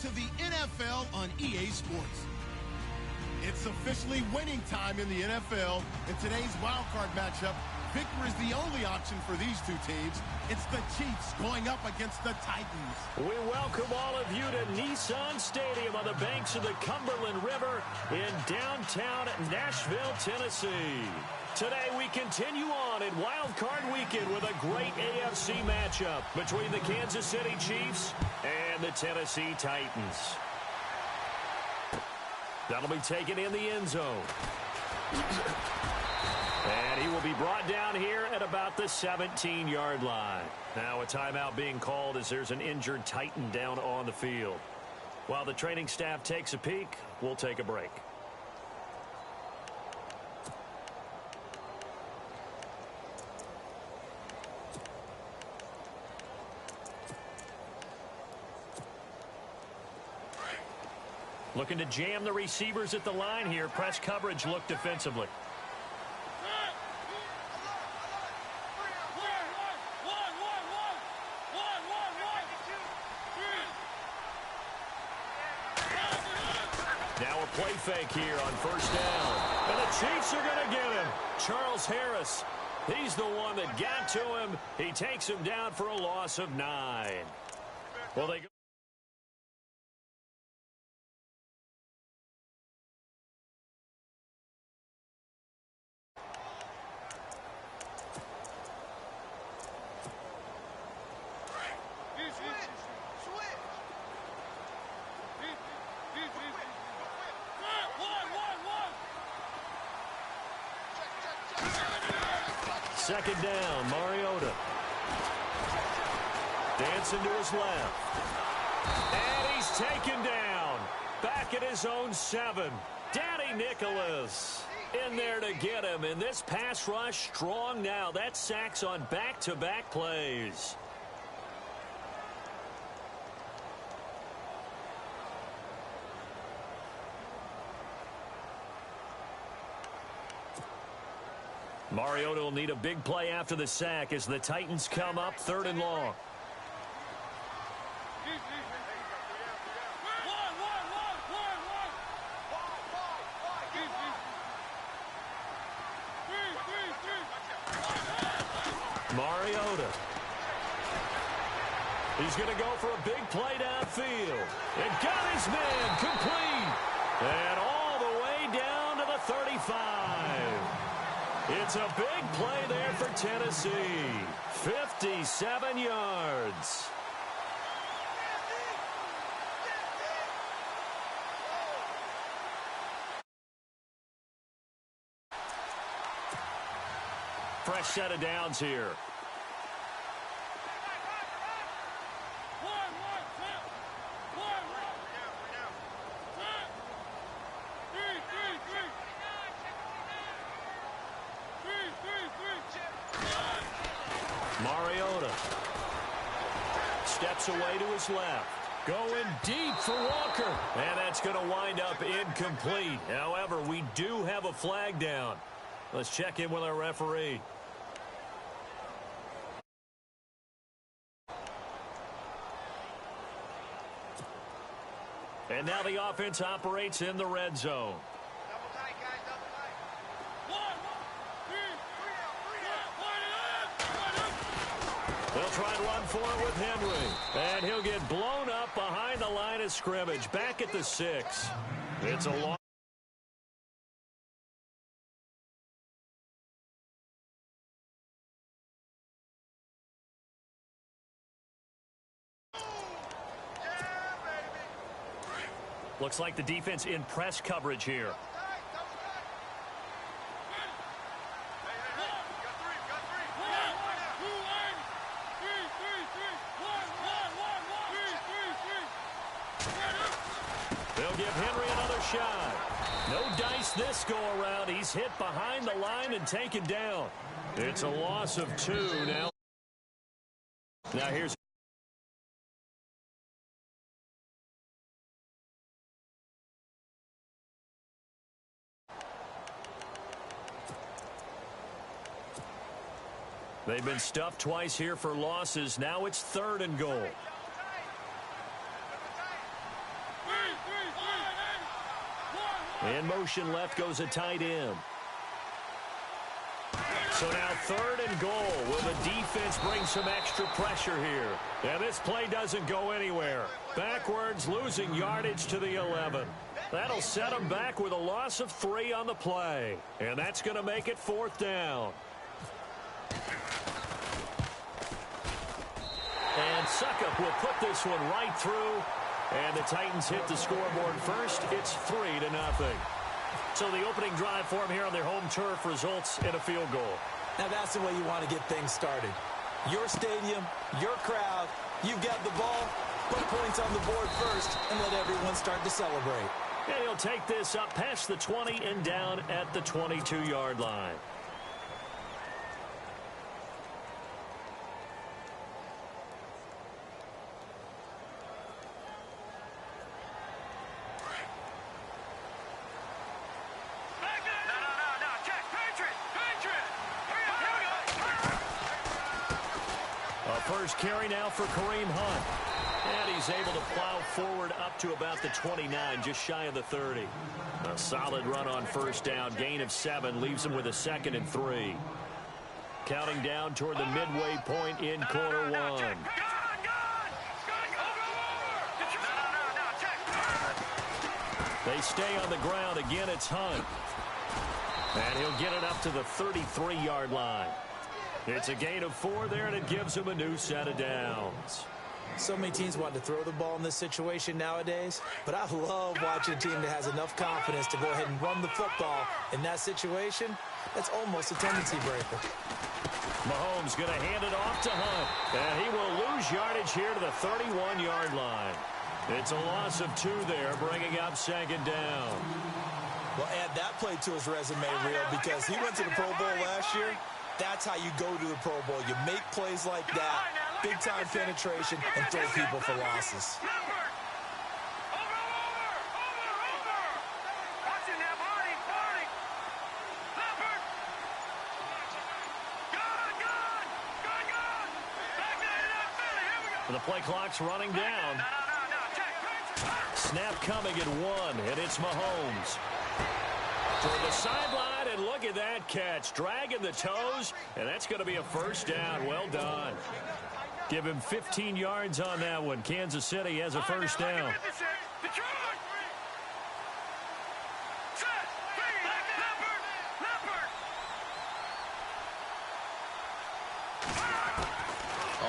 to the NFL on EA Sports. It's officially winning time in the NFL. In today's wildcard matchup, victory is the only option for these two teams. It's the Chiefs going up against the Titans. We welcome all of you to Nissan Stadium on the banks of the Cumberland River in downtown Nashville, Tennessee. Today we continue on in Wild Card Weekend with a great AFC matchup between the Kansas City Chiefs and the Tennessee Titans. That'll be taken in the end zone. And he will be brought down here at about the 17-yard line. Now a timeout being called as there's an injured Titan down on the field. While the training staff takes a peek, we'll take a break. Looking to jam the receivers at the line here. Press coverage look defensively. Now a play fake here on first down. And the Chiefs are going to get him. Charles Harris. He's the one that got to him. He takes him down for a loss of 9. Well, they go. Second down, Mariota. Dancing to his left. And he's taken down. Back at his own 7. Danny Nicholas in there to get him. And this pass rush strong now. That's sacks on back-to-back plays. Mariota will need a big play after the sack as the Titans come up 3rd and long. Mariota. He's going to go for a big play downfield. And got his man complete. And all the way down to the 35. It's a big play there for Tennessee. 57 yards. Fresh set of downs here. Mariota steps away to his left. Going deep for Walker. And that's going to wind up incomplete. However, we do have a flag down. Let's check in with our referee. And now the offense operates in the red zone. They'll try and run for it with Henry. And he'll get blown up behind the line of scrimmage. Back at the 6. It's a long. Looks like the defense in press coverage here. They'll give Henry another shot. No dice this go around. He's hit behind the line and taken down. It's a loss of 2 now. Now here's. They've been stuffed twice here for losses. Now it's 3rd and goal. In motion left goes a tight end. So now 3rd and goal. Will the defense bring some extra pressure here? And this play doesn't go anywhere. Backwards, losing yardage to the 11. That'll set them back with a loss of 3 on the play. And that's going to make it 4th down. And Suckup will put this one right through. And the Titans hit the scoreboard first. It's 3-0. So the opening drive for them here on their home turf results in a field goal. Now that's the way you want to get things started. Your stadium, your crowd, you've got the ball, put points on the board first, and let everyone start to celebrate. And he'll take this up past the 20 and down at the 22-yard line. First carry now for Kareem Hunt. And he's able to plow forward up to about the 29, just shy of the 30. A solid run on first down. Gain of 7 leaves him with a 2nd and 3. Counting down toward the midway point in quarter 1. They stay on the ground. Again, it's Hunt. And he'll get it up to the 33-yard line. It's a gain of 4 there, and it gives him a new set of downs. So many teams want to throw the ball in this situation nowadays, but I love watching a team that has enough confidence to go ahead and run the football in that situation. That's almost a tendency breaker. Mahomes going to hand it off to Hunt, and he will lose yardage here to the 31-yard line. It's a loss of 2 there, bringing up 2nd down. Well, add that play to his resume, Real, because he went to the Pro Bowl last year. That's how you go to the Pro Bowl. You make plays like that, big-time penetration, and throw people for losses. The play clock's running down. Snap coming at 1, and it's Mahomes. For the sideline, and look at that catch. Dragging the toes, and that's going to be a first down. Well done. Give him 15 yards on that one. Kansas City has a first down.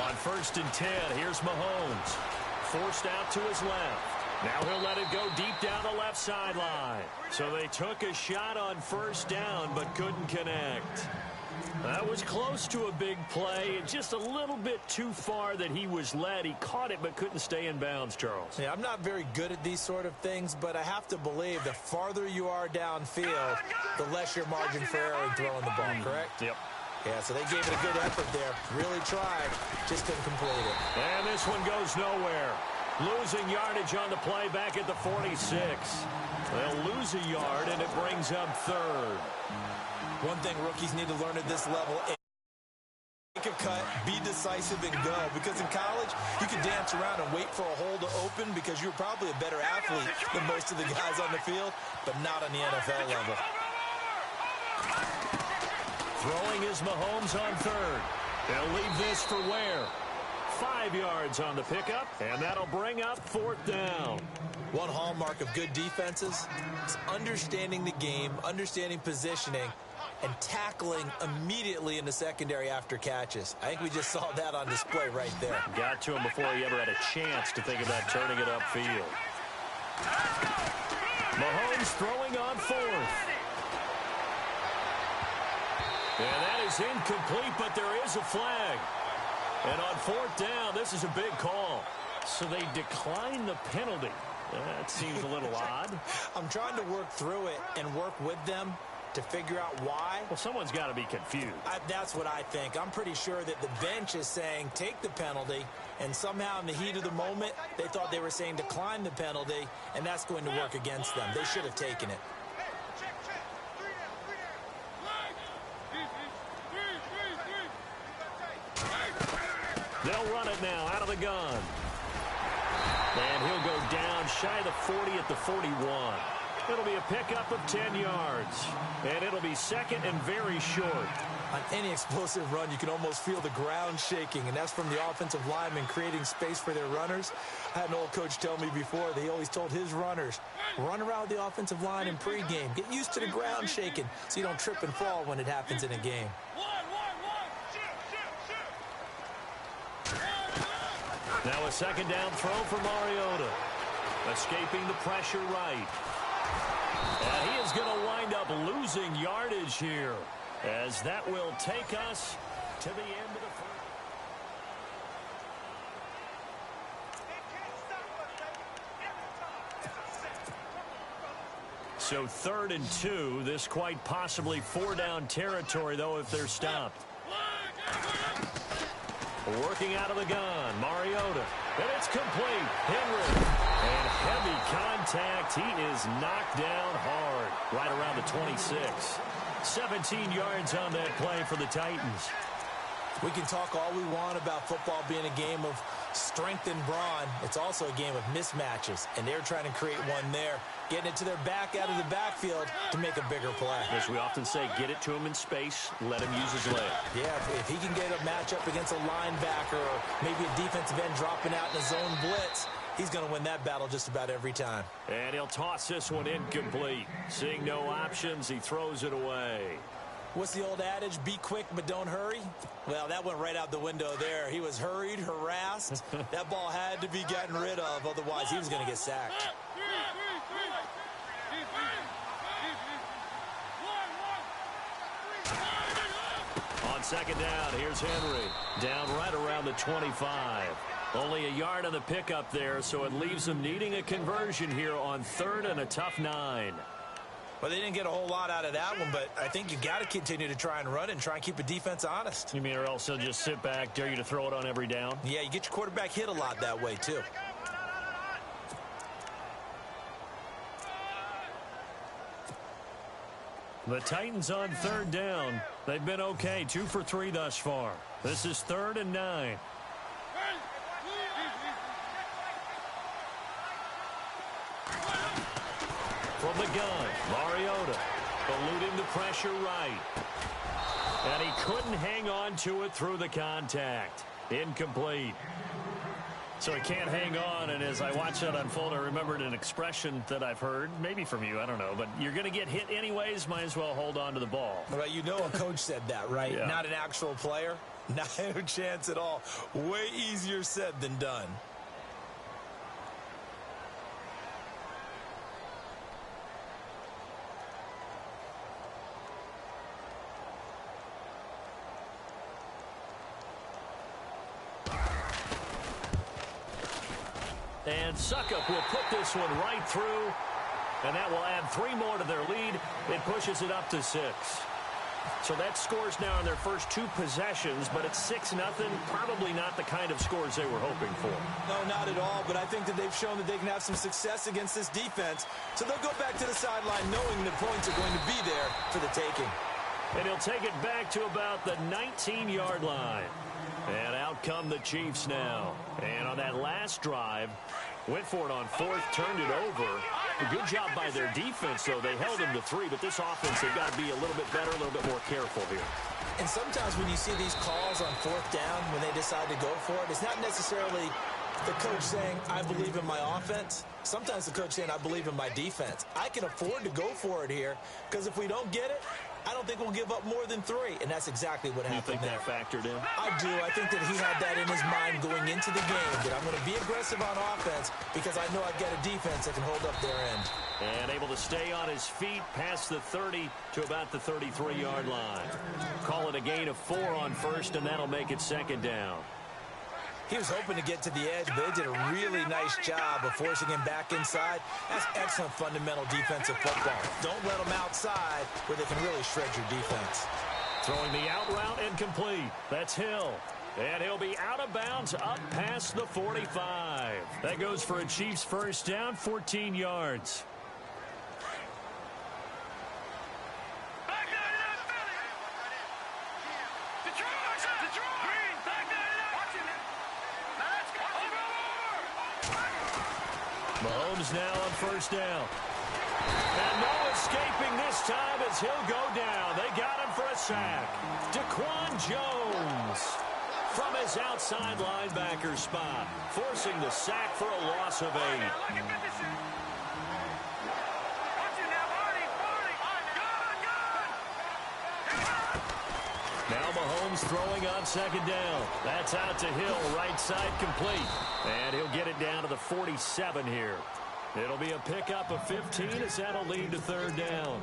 On 1st and 10, here's Mahomes. Forced out to his left. Now he'll let it go deep down the left sideline. So they took a shot on first down, but couldn't connect. That was close to a big play, and just a little bit too far that he was led. He caught it, but couldn't stay in bounds, Charles. Yeah, I'm not very good at these sort of things, but I have to believe the farther you are downfield, the less your margin for error in throwing the ball, correct? Yep. Yeah, so they gave it a good effort there. Really tried, just couldn't complete it. And this one goes nowhere. Losing yardage on the play back at the 46. They'll lose a yard, and it brings up 3rd. One thing rookies need to learn at this level, make a cut, be decisive, and go. Because in college, you can dance around and wait for a hole to open because you're probably a better athlete than most of the guys on the field, but not on the NFL level. Throwing is Mahomes on 3rd. They'll leave this for Ware. 5 yards on the pickup, and that'll bring up 4th down. One hallmark of good defenses is understanding the game, understanding positioning, and tackling immediately in the secondary after catches. I think we just saw that on display right there. Got to him before he ever had a chance to think about turning it upfield. Mahomes throwing on 4th. And that is incomplete, but there is a flag. And on 4th down, this is a big call. So they decline the penalty. That seems a little odd. I'm trying to work through it and work with them to figure out why. Well, someone's got to be confused. That's what I think. I'm pretty sure that the bench is saying take the penalty, and somehow in the heat of the moment, they thought they were saying decline the penalty, and that's going to work against them. They should have taken it. They'll run it now out of the gun. And he'll go down shy of the 40 at the 41. It'll be a pickup of 10 yards. And it'll be second and very short. On any explosive run, you can almost feel the ground shaking, and that's from the offensive linemen creating space for their runners. I had an old coach tell me before, they always told his runners, run around the offensive line in pregame. Get used to the ground shaking so you don't trip and fall when it happens in a game. Now a second down throw for Mariota. Escaping the pressure right. And he is going to wind up losing yardage here, as that will take us to the end of the first. So 3rd and 2. This quite possibly 4-down territory, though, if they're stopped. Working out of the gun, Mariota. And it's complete. Henry. And heavy contact. He is knocked down hard. Right around the 26. 17 yards on that play for the Titans. We can talk all we want about football being a game of strength and brawn. It's also a game of mismatches, and they're trying to create one there, getting it to their back out of the backfield to make a bigger play. As we often say, get it to him in space, let him use his leg. Yeah, if he can get a matchup against a linebacker or maybe a defensive end dropping out in a zone blitz, he's going to win that battle just about every time. And he'll toss this one incomplete. Seeing no options, he throws it away. What's the old adage? Be quick, but don't hurry. Well, that went right out the window there. He was hurried, harassed. That ball had to be gotten rid of. Otherwise, he was going to get sacked. On second down, here's Henry. Down right around the 25. Only a yard on the pickup there, so it leaves him needing a conversion here on 3rd and a tough 9. Well, they didn't get a whole lot out of that one, but I think you got to continue to try and run and try and keep a defense honest. You mean or else he'll just sit back, dare you to throw it on every down? Yeah, you get your quarterback hit a lot that way, too. The Titans on 3rd down. They've been okay, 2 for 3 thus far. This is 3rd and 9. From the gun, Mariota eluding the pressure right. And he couldn't hang on to it through the contact. Incomplete. So he can't hang on, and as I watch that unfold, I remembered an expression that I've heard, maybe from you, I don't know, but you're going to get hit anyways, might as well hold on to the ball. Well, you know a coach said that, right? Yeah. Not an actual player. Not a chance at all. Way easier said than done. And Suckup will put this one right through, and that will add 3 more to their lead. It pushes it up to 6. So that scores now in their first 2 possessions, but it's 6-0. Probably not the kind of scores they were hoping for. No, not at all, but I think that they've shown that they can have some success against this defense. So they'll go back to the sideline knowing the points are going to be there for the taking. And he'll take it back to about the 19-yard line. And out come the Chiefs now. And on that last drive, went for it on 4th, turned it over. A good job by their defense, though. They held them to 3, but this offense, they've got to be a little bit better, a little bit more careful here. And sometimes when you see these calls on 4th down, when they decide to go for it, it's not necessarily the coach saying, I believe in my offense. Sometimes the coach saying, I believe in my defense. I can afford to go for it here, because if we don't get it, I don't think we'll give up more than 3, and that's exactly what happened there. You think that factored in? I do. I think that he had that in his mind going into the game, that I'm going to be aggressive on offense because I know I've got a defense that can hold up their end. And able to stay on his feet past the 30 to about the 33-yard line. Call it a gain of 4 on 1st, and that'll make it 2nd down. He was hoping to get to the edge, but they did a really nice job of forcing him back inside. That's excellent fundamental defensive football. Don't let them outside where they can really shred your defense. Throwing the out route and complete. That's Hill. And he'll be out of bounds up past the 45. That goes for a Chiefs first down, 14 yards. Mahomes now on first down. And no escaping this time as he'll go down. They got him for a sack. Daquan Jones from his outside linebacker spot, forcing the sack for a loss of 8. Now Mahomes throwing on second down. That's out to Hill, right side complete. And he'll get it down to the 47 here. It'll be a pickup of 15 as that'll lead to third down.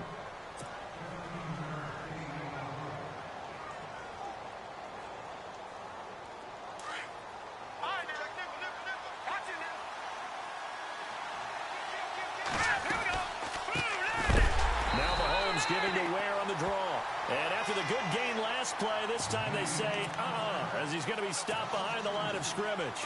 Now Mahomes giving to Ware on the draw. And after the good gain last play, this time they say, as he's going to be stopped behind the line of scrimmage.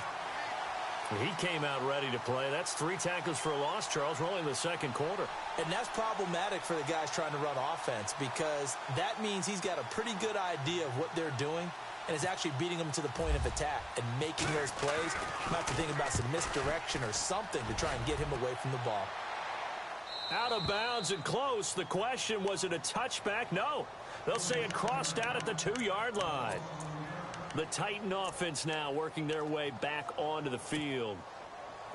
He came out ready to play. That's 3 tackles for a loss, Charles, rolling the second quarter. And that's problematic for the guys trying to run offense because that means he's got a pretty good idea of what they're doing and is actually beating them to the point of attack and making those plays. I'm have to think about some misdirection or something to try and get him away from the ball. Out of bounds and close. The question, was it a touchback? No. They'll say it crossed out at the 2-yard line. The Titan offense now working their way back onto the field.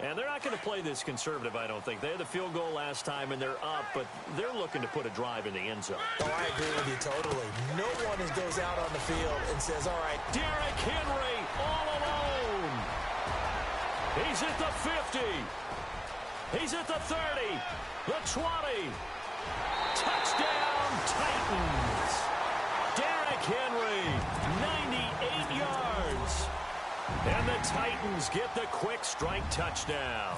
And they're not going to play this conservative, I don't think. They had the field goal last time, and they're up, but they're looking to put a drive in the end zone. Oh, I agree with you totally. No one goes out on the field and says, all right. Derrick Henry all alone. He's at the 50. He's at the 30. The 20. Touchdown, Titans. Derrick Henry, 98 yards. And the Titans get the quick strike touchdown.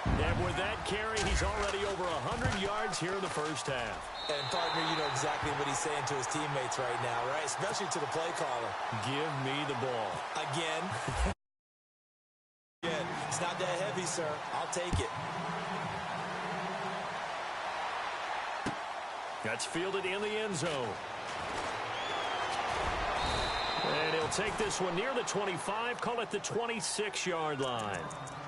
And with that carry, he's already over 100 yards here in the first half. And, partner, you know exactly what he's saying to his teammates right now, right? Especially to the play caller. Give me the ball. Again. Again. It's not that heavy, sir. I'll take it. That's fielded in the end zone. And he'll take this one near the 25, call it the 26-yard line.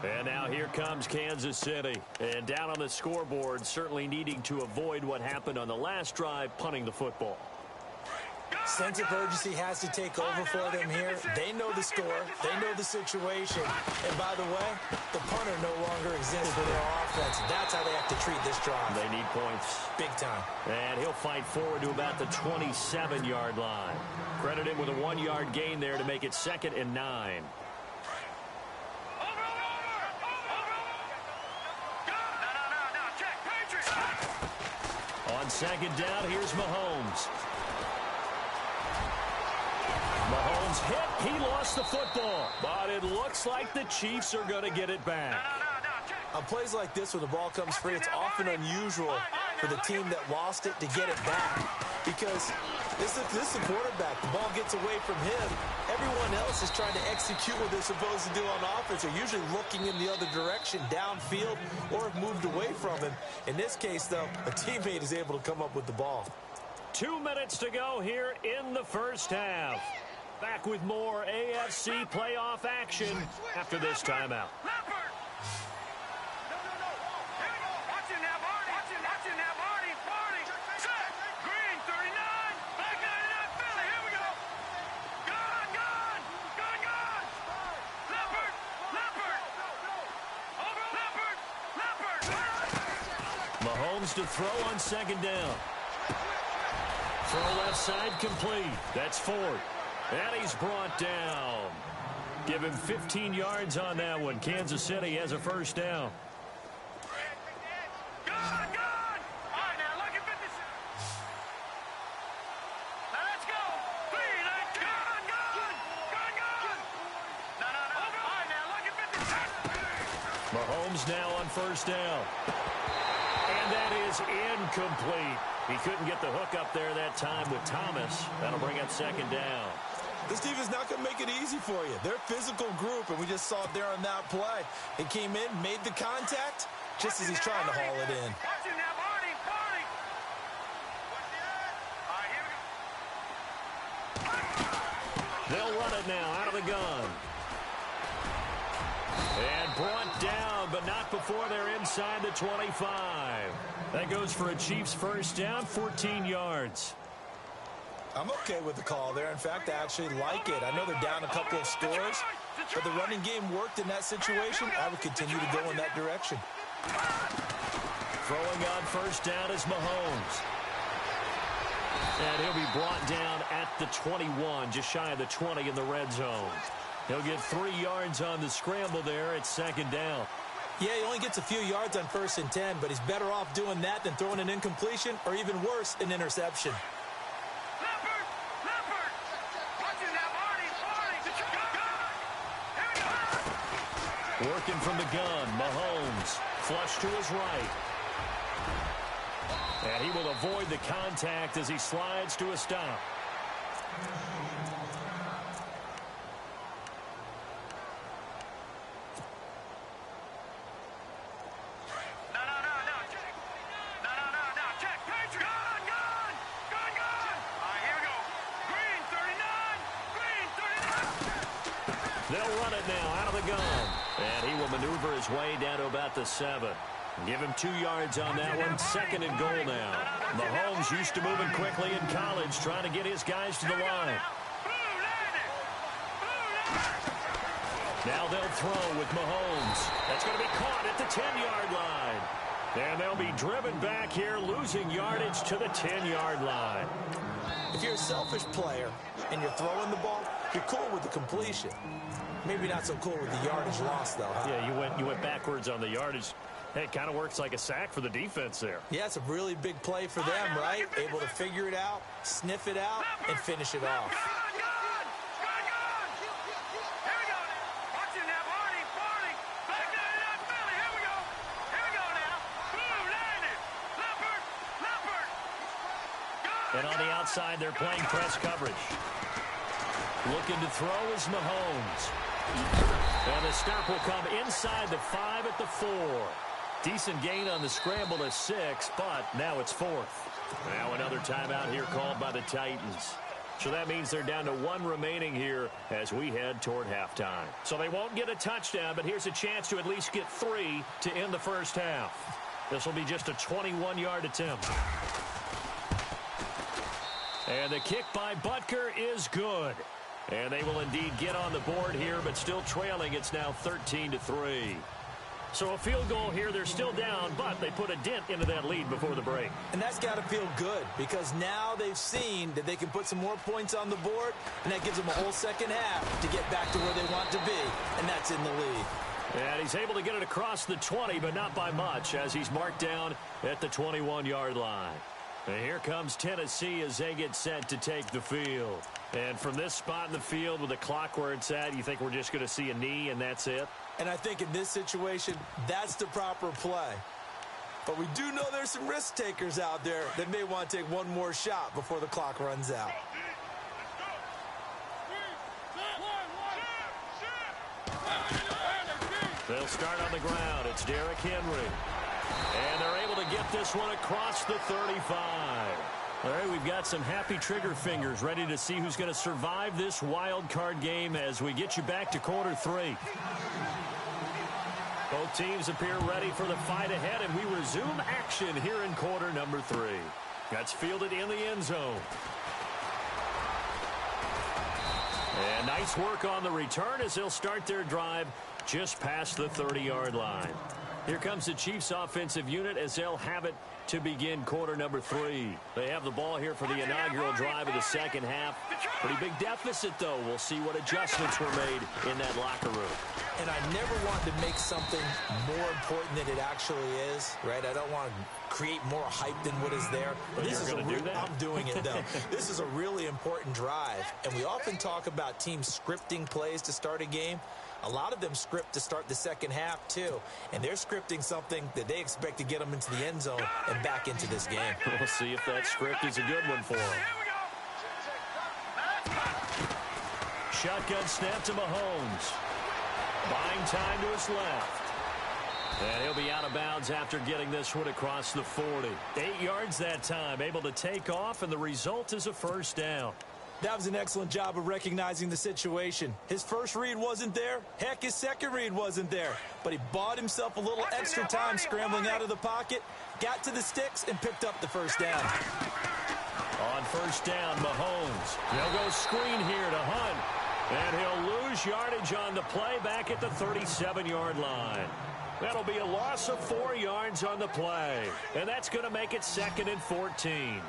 And now here comes Kansas City. And down on the scoreboard, certainly needing to avoid what happened on the last drive, punting the football. Sense of urgency has to take over for them here. They know the score. They know the situation. And by the way, the punter no longer exists for their offense. That's how they have to treat this drive. They need points. Big time. And he'll fight forward to about the 27-yard line. Credit him with a 1-yard gain there to make it 2nd and 9. On second down, here's Mahomes. Mahomes hit. He lost the football. But it looks like the Chiefs are going to get it back. On plays like this, when the ball comes free, it's often unusual for the team that lost it to get it back. Because this is the quarterback. The ball gets away from him. Everyone else is trying to execute what they're supposed to do on offense. They're usually looking in the other direction, downfield, or have moved away from him. In this case, though, a teammate is able to come up with the ball. 2 minutes to go here in the first half. Back with more AFC playoff action after this timeout. Mahomes to throw on second down. Throw left side complete. That's Ford. And he's brought down. Give him 15 yards on that one. Kansas City has a first down. Mahomes now on first down. And that is incomplete. He couldn't get the hook up there that time with Thomas. That'll bring up second down. This team is not going to make it easy for you. They're a physical group, and we just saw it there on that play. He came in, made the contact, just as he's trying to haul it in. They'll run it now out of the gun. And brought down, but not before they're inside the 25. That goes for a Chiefs first down, 14 yards. I'm okay with the call there. In fact, I actually like it. I know they're down a couple of scores, but the running game worked in that situation. I would continue to go in that direction. Throwing on first down is Mahomes. And he'll be brought down at the 21, just shy of the 20 in the red zone. He'll get 3 yards on the scramble there at second down. Yeah, he only gets a few yards on 1st and 10, but he's better off doing that than throwing an incompletion or even worse, an interception. Working from the gun, Mahomes, flush to his right. And he will avoid the contact as he slides to a stop. They'll run it now out of the gun. And he will maneuver his way down to about the 7. Give him 2 yards on that one. 2nd and goal now. Mahomes used to moving quickly in college, trying to get his guys to the line. Now they'll throw with Mahomes. That's going to be caught at the 10-yard line. And they'll be driven back here, losing yardage to the 10-yard line. If you're a selfish player and you're throwing the ball, you're cool with the completion. Maybe not so cool with the yardage loss, though, huh? Yeah, you went backwards on the yardage. Hey, it kind of works like a sack for the defense there. Yeah, it's a really big play for them, right? Able to figure it out, sniff it out, and finish it off. And on the outside, they're playing press coverage. Looking to throw is Mahomes. And the stop will come inside the 5 at the 4. Decent gain on the scramble to 6, but now it's 4th. Now another timeout here called by the Titans. So that means they're down to 1 remaining here as we head toward halftime. So they won't get a touchdown, but here's a chance to at least get 3 to end the first half. This will be just a 21-yard attempt. And the kick by Butker is good. And they will indeed get on the board here, but still trailing. It's now 13-3. So a field goal here. They're still down, but they put a dent into that lead before the break. And that's got to feel good because now they've seen that they can put some more points on the board, and that gives them a whole second half to get back to where they want to be, and that's in the lead. And he's able to get it across the 20, but not by much as he's marked down at the 21-yard line. And here comes Tennessee as they get set to take the field. And from this spot in the field with the clock where it's at, you think we're just going to see a knee and that's it? And I think in this situation, that's the proper play. But we do know there's some risk takers out there that may want to take one more shot before the clock runs out. They'll start on the ground. It's Derrick Henry. And they're able to get this one across the 35. All right, we've got some happy trigger fingers ready to see who's going to survive this wild card game as we get you back to quarter 3. Both teams appear ready for the fight ahead, and we resume action here in quarter number 3. That's fielded in the end zone. And nice work on the return as they'll start their drive just past the 30-yard line. Here comes the Chiefs offensive unit as they'll have it to begin quarter number 3. They have the ball here for the inaugural drive of the second half. Pretty big deficit, though. We'll see what adjustments were made in that locker room. And I never want to make something more important than it actually is, right? I don't want to create more hype than what is there. But this is going to do that? I'm doing it, though. This is a really important drive. And we often talk about teams scripting plays to start a game. A lot of them script to start the second half, too. And they're scripting something that they expect to get them into the end zone and back into this game. We'll see if that script is a good one for them. Shotgun snap to Mahomes. Buying time to his left. And he'll be out of bounds after getting this one across the 40. 8 yards that time, able to take off, and the result is a first down. That was an excellent job of recognizing the situation. His first read wasn't there. Heck, his second read wasn't there. But he bought himself a little extra time scrambling out of the pocket, got to the sticks, and picked up the first down. On first down, Mahomes. He'll go screen here to Hunt. And he'll lose yardage on the play back at the 37-yard line. That'll be a loss of 4 yards on the play. And that's going to make it 2nd and 14.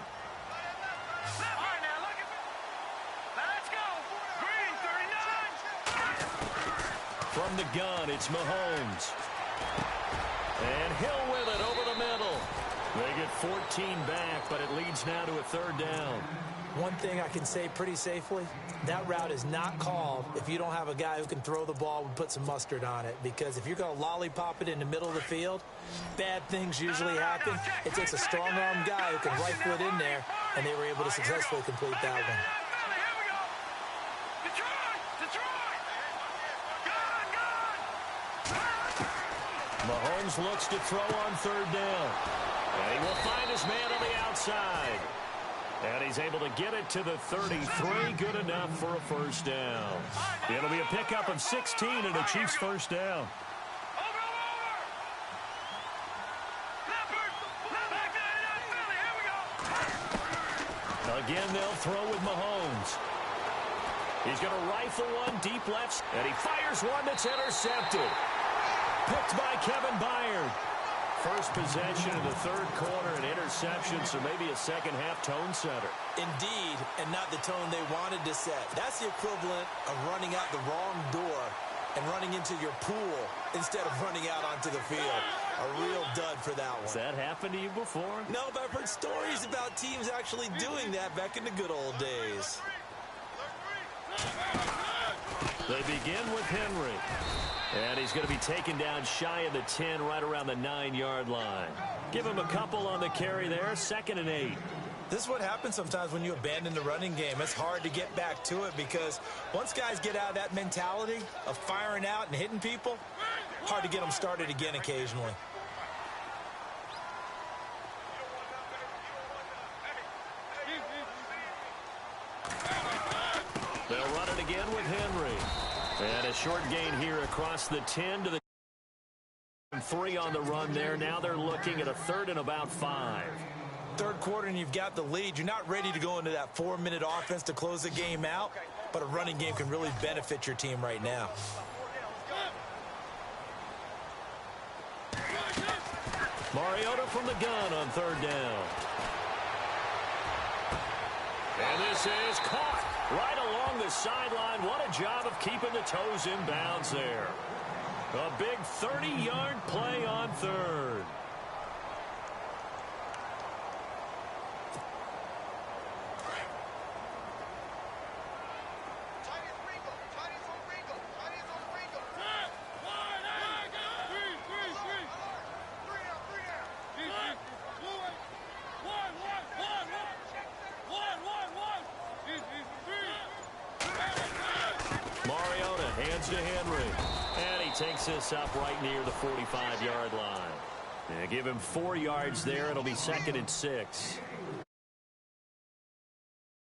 From the gun, it's Mahomes. And Hill with it over the middle. They get 14 back, but it leads now to a 3rd down. One thing I can say pretty safely, that route is not called if you don't have a guy who can throw the ball and put some mustard on it. Because if you're going to lollipop it in the middle of the field, bad things usually happen. It takes a strong-arm guy who can right foot in there, and they were able to successfully complete that one. Mahomes looks to throw on 3rd down. And he will find his man on the outside. And he's able to get it to the 33. Good enough for a 1st down. It'll be a pickup of 16 and a Chiefs 1st down. Again, they'll throw with Mahomes. He's going to rifle one deep left, and he fires one that's intercepted. Picked by Kevin Byard. First possession of the 3rd quarter, an interception, so maybe a second-half tone setter. Indeed, and not the tone they wanted to set. That's the equivalent of running out the wrong door and running into your pool instead of running out onto the field. A real dud for that one. Has that happened to you before? No, but I've heard stories about teams actually doing that back in the good old days. They begin with Henry. And he's going to be taken down shy of the 10, right around the 9-yard line. Give him a couple on the carry there, 2nd and 8. This is what happens sometimes when you abandon the running game. It's hard to get back to it because once guys get out of that mentality of firing out and hitting people, hard to get them started again occasionally. They'll run it again with Henry. And a short gain here across the 10 to the 3 on the run there. Now they're looking at a 3rd and about 5. 3rd quarter and you've got the lead. You're not ready to go into that 4-minute offense to close the game out, but a running game can really benefit your team right now. Mariota from the gun on 3rd down. And this is caught right along the sideline. What a job of keeping the toes in bounds there. A big 30-yard play on 3rd. To Henry. And he takes this up right near the 45-yard line. And give him 4 yards there. It'll be 2nd and 6.